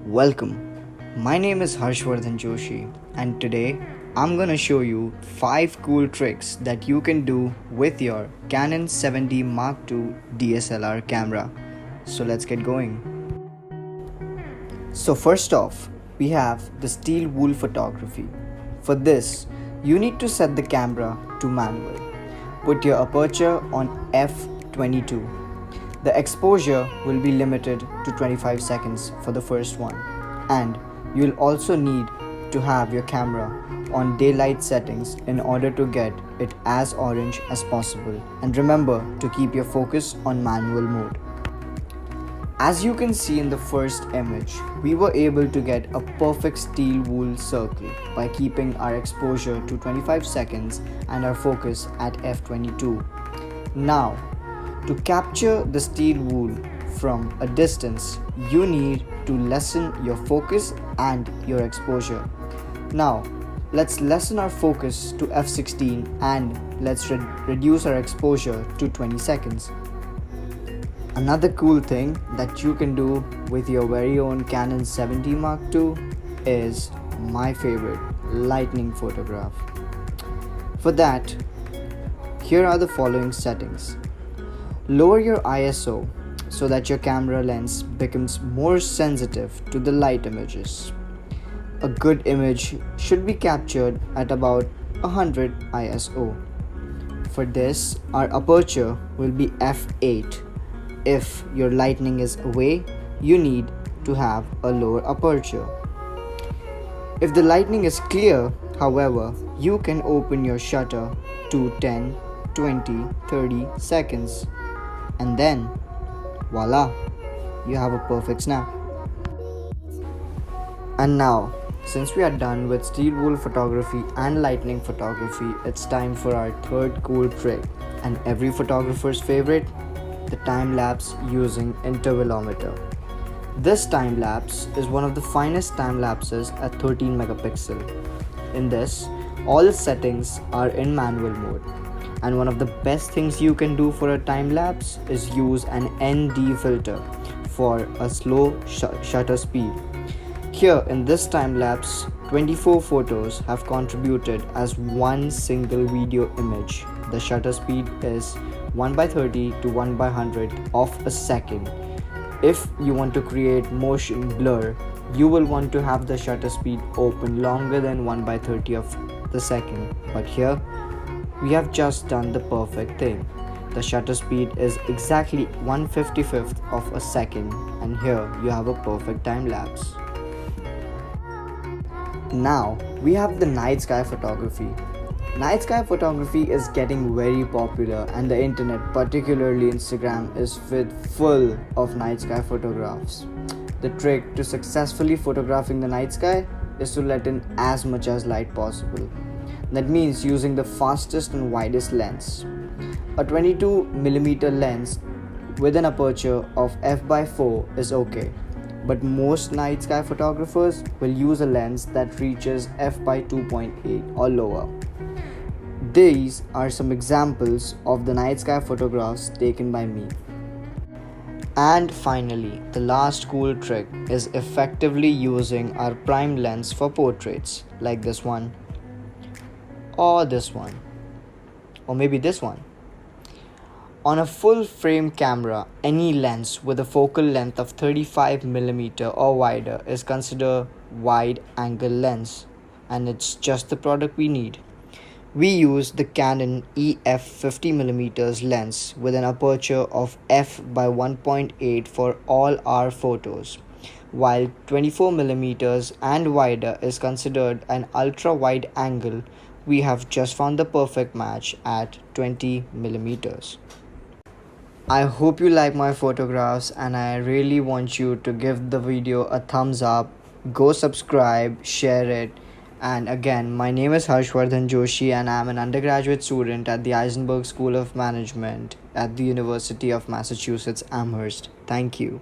Welcome. My name is Harshvardhan Joshi, and today I'm gonna show you 5 cool tricks that you can do with your Canon 70 Mark II DSLR camera. So let's get going. So first off, we have the steel wool photography. For this, you need to set the camera to manual. Put your aperture on f22. The exposure will be limited to 25 seconds for the first one, and you'll also need to have your camera on daylight settings in order to get it as orange as possible, and remember to keep your focus on manual mode. As you can see in the first image, we were able to get a perfect steel wool circle by keeping our exposure to 25 seconds and our focus at f22. Now, to capture the steel wool from a distance, you need to lessen your focus and your exposure. Now, let's lessen our focus to f16 and let's reduce our exposure to 20 seconds. Another cool thing that you can do with your very own Canon 70 Mark II is my favorite, lightning photograph. For that, here are the following settings. Lower your ISO so that your camera lens becomes more sensitive to the light images. A good image should be captured at about 100 ISO. For this, our aperture will be f8. If your lightning is away, you need to have a lower aperture. If the lightning is clear, however, you can open your shutter to 10, 20, 30 seconds. And then, voila, you have a perfect snap. And now, since we are done with steel wool photography and lightning photography, it's time for our third cool trick, and every photographer's favorite, the time lapse using intervalometer. This time lapse is one of the finest time lapses at 13 megapixel. In this, all settings are in manual mode. And one of the best things you can do for a time lapse is use an ND filter for a slow shutter speed. Here in this time lapse, 24 photos have contributed as one single video image. The shutter speed is 1/30 to 1/100 of a second. If you want to create motion blur, you will want to have the shutter speed open longer than 1/30 of the second. But here, we have just done the perfect thing. The shutter speed is exactly 1/55th of a second, and here you have a perfect time lapse. Now we have the night sky photography. Night sky photography is getting very popular, and the internet, particularly Instagram, is full of night sky photographs. The trick to successfully photographing the night sky is to let in as much as light possible. That means using the fastest and widest lens. A 22mm lens with an aperture of f/4 is okay, but most night sky photographers will use a lens that reaches f/2.8 or lower. These are some examples of the night sky photographs taken by me. And finally, the last cool trick is effectively using our prime lens for portraits, like this one, or this one, or maybe this one. On a full frame camera, any lens with a focal length of 35mm or wider is considered wide angle lens, and it's just the product we need. We use the Canon EF 50mm lens with an aperture of f/1.8 for all our photos, while 24mm and wider is considered an ultra wide angle. We have just found the perfect match at 20mm. I hope you like my photographs, and I really want you to give the video a thumbs up, go subscribe, share it. And again, my name is Harshvardhan Joshi, and I am an undergraduate student at the Eisenberg School of Management at the University of Massachusetts Amherst. Thank you.